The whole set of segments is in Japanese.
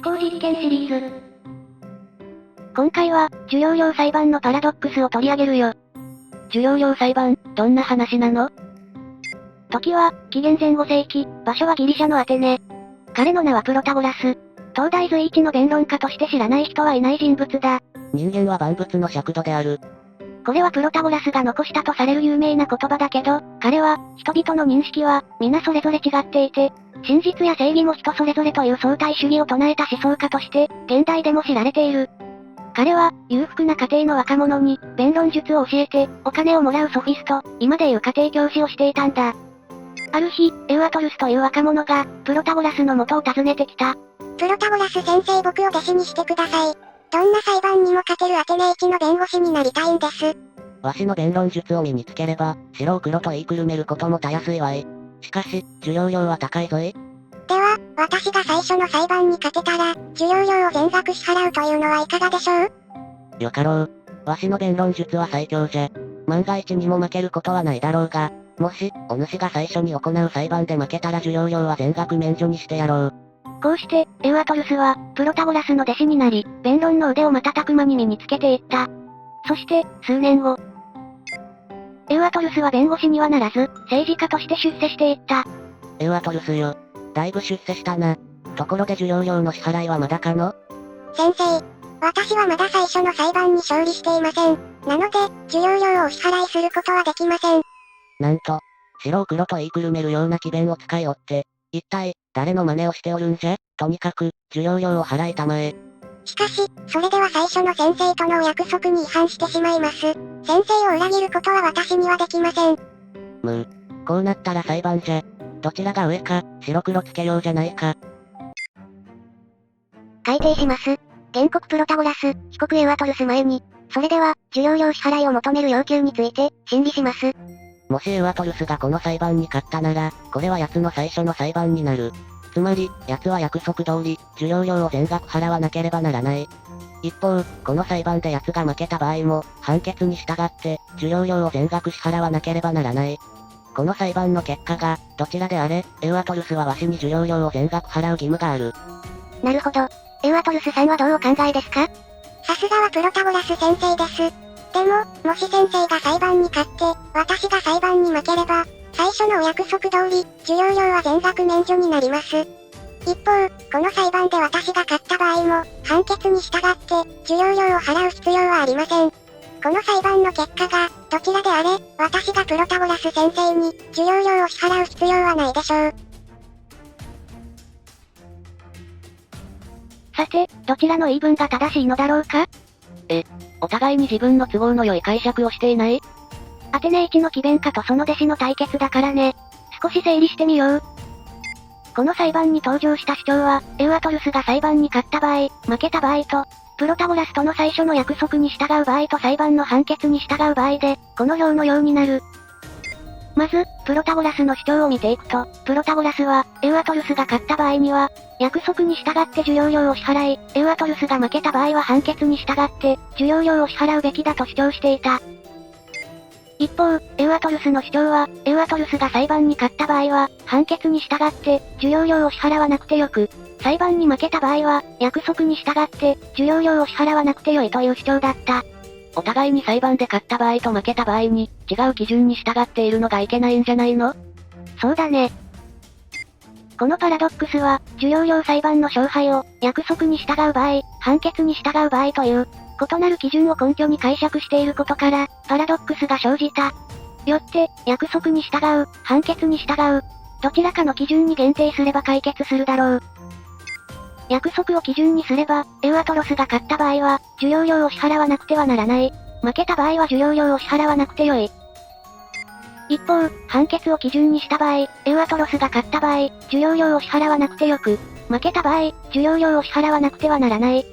思考実験シリーズ。今回は、受容量裁判のパラドックスを取り上げるよ。受容量裁判、どんな話なの？時は、紀元前5世紀、場所はギリシャのアテネ。彼の名はプロタゴラス。東大随一の弁論家として知らない人はいない人物だ。人間は万物の尺度である。これはプロタゴラスが残したとされる有名な言葉だけど、彼は、人々の認識は、皆それぞれ違っていて、真実や正義も人それぞれという相対主義を唱えた思想家として、現代でも知られている。彼は、裕福な家庭の若者に、弁論術を教えて、お金をもらうソフィスト、今でいう家庭教師をしていたんだ。ある日、エウアトルスという若者が、プロタゴラスの元を訪ねてきた。プロタゴラス先生、僕を弟子にしてください。どんな裁判にも勝てるアテネ一の弁護士になりたいんです。わしの弁論術を身につければ、白を黒と言いくるめることもたやすいわい。しかし、受容量は高いぞい。では、私が最初の裁判に勝てたら、受容量を全額支払うというのはいかがでしょう？よかろう。わしの弁論術は最強じゃ。万が一にも負けることはないだろうが、もし、お主が最初に行う裁判で負けたら受容量は全額免除にしてやろう。こうして、エウアトルスは、プロタゴラスの弟子になり、弁論の腕を瞬く間に身につけていった。そして、数年後。エウアトルスは弁護士にはならず、政治家として出世していった。エウアトルスよ。だいぶ出世したな。ところで受容量の支払いはまだかの？先生、私はまだ最初の裁判に勝利していません。なので、受容量をお支払いすることはできません。なんと、白を黒と言いくるめるような詭弁を使いおって、一体、誰の真似をしておるんじゃ？とにかく、受容量を払いたまえ。しかし、それでは最初の先生とのお約束に違反してしまいます。先生を裏切ることは私にはできません。こうなったら裁判じゃ。どちらが上か、白黒つけようじゃないか。改定します。原告プロタゴラス、被告エウアトルス前に、それでは、受容量支払いを求める要求について、審理します。もしエウアトルスがこの裁判に勝ったなら、これは奴の最初の裁判になる。つまり、奴は約束通り、受容量を全額払わなければならない。一方、この裁判で奴が負けた場合も、判決に従って、受容量を全額支払わなければならない。この裁判の結果が、どちらであれ、エウアトルスはわしに受容量を全額払う義務がある。なるほど。エウアトルスさんはどうお考えですか？さすがはプロタゴラス先生です。でも、もし先生が裁判に勝って、私が裁判に負ければ、最初のお約束通り、受容量は全額免除になります。一方、この裁判で私が勝った場合も、判決に従って、受容料を払う必要はありません。この裁判の結果が、どちらであれ、私がプロタゴラス先生に、受容料を支払う必要はないでしょう。さて、どちらの言い分が正しいのだろうか？お互いに自分の都合の良い解釈をしていない？アテネ一の詭弁家とその弟子の対決だからね。少し整理してみよう。この裁判に登場した主張は、エウアトルスが裁判に勝った場合、負けた場合と、プロタゴラスとの最初の約束に従う場合と裁判の判決に従う場合で、この表のようになる。まず、プロタゴラスの主張を見ていくと、プロタゴラスは、エウアトルスが勝った場合には、約束に従って受容料を支払い、エウアトルスが負けた場合は判決に従って、受容料を支払うべきだと主張していた。一方、エウアトルスの主張は、エウアトルスが裁判に勝った場合は、判決に従って、受容料を支払わなくてよく、裁判に負けた場合は、約束に従って、受容料を支払わなくてよいという主張だった。お互いに裁判で勝った場合と負けた場合に、違う基準に従っているのがいけないんじゃないの？そうだね。このパラドックスは、受容料裁判の勝敗を、約束に従う場合、判決に従う場合という、異なる基準を根拠に解釈していることから、パラドックスが生じた。よって、約束に従う、判決に従う、どちらかの基準に限定すれば解決するだろう。約束を基準にすれば、エウアトロスが勝った場合は、受容料を支払わなくてはならない。負けた場合は受容料を支払わなくてよい。一方、判決を基準にした場合、エウアトロスが勝った場合、受容料を支払わなくてよく、負けた場合、受容料を支払わなくてはならない。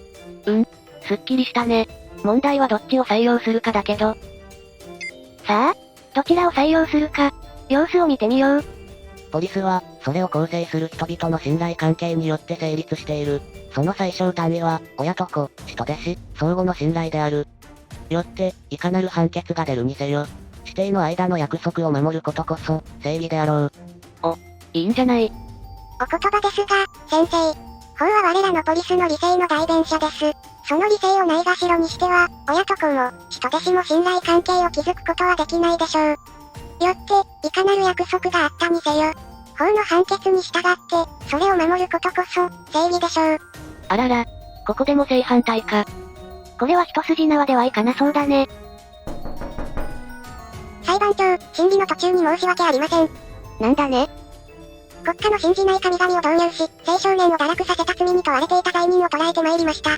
すっきりしたね。問題はどっちを採用するかだけど。さあ、どちらを採用するか、様子を見てみよう。ポリスは、それを構成する人々の信頼関係によって成立している。その最小単位は、親と子、師と弟子、相互の信頼である。よって、いかなる判決が出るにせよ。師弟の間の約束を守ることこそ、正義であろう。いいんじゃない。お言葉ですが、先生、法は我らのポリスの理性の代弁者です。その理性をないがしろにしては、親と子も、人弟子も信頼関係を築くことはできないでしょう。よって、いかなる約束があったにせよ。法の判決に従って、それを守ることこそ、正義でしょう。あらら、ここでも正反対か。これは一筋縄ではいかなそうだね。裁判長、審理の途中に申し訳ありません。なんだね。国家の信じない神々を導入し、青少年を堕落させた罪に問われていた罪人を捕らえてまいりました。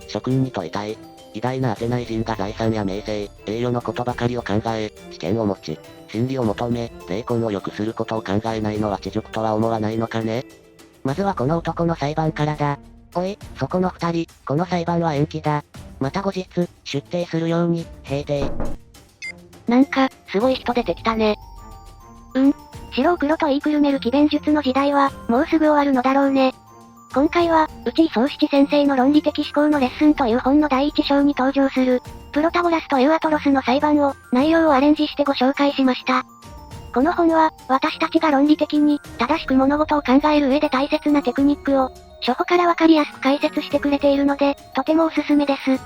諸君に問いたい。偉大なアテナイ人が財産や名声、栄誉のことばかりを考え、知見を持ち、真理を求め、霊魂を良くすることを考えないのは知熟とは思わないのかね。まずはこの男の裁判からだ。おい、そこの二人、この裁判は延期だ。また後日、出廷するように、閉廷。なんか、すごい人出てきたね。白黒と言いくるめる奇弁術の時代は、もうすぐ終わるのだろうね。今回は、内井宗七先生の論理的思考のレッスンという本の第一章に登場する、プロタゴラスとエウアトロスの裁判を、内容をアレンジしてご紹介しました。この本は、私たちが論理的に、正しく物事を考える上で大切なテクニックを、初歩からわかりやすく解説してくれているので、とてもおすすめです。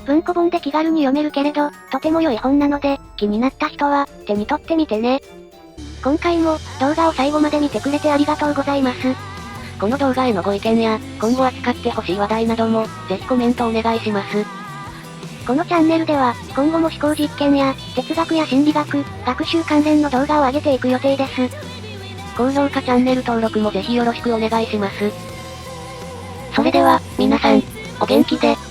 文庫本で気軽に読めるけれど、とても良い本なので、気になった人は、手に取ってみてね。今回も、動画を最後まで見てくれてありがとうございます。この動画へのご意見や、今後扱ってほしい話題なども、ぜひコメントお願いします。このチャンネルでは、今後も思考実験や、哲学や心理学、学習関連の動画を上げていく予定です。高評価チャンネル登録もぜひよろしくお願いします。それでは、皆さん、お元気で。